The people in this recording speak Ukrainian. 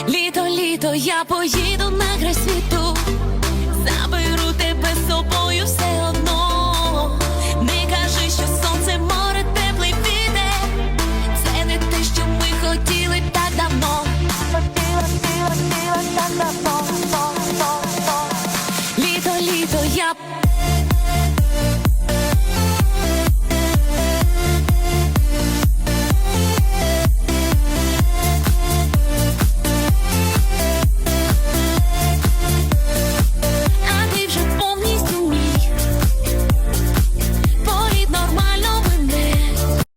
Літо, літо, я поїду на край світу, заберу тебе з собою все одно. Не кажи, що сонце, море, теплий вітер, це не те, що ми хотіли так давно. Літо, літо, я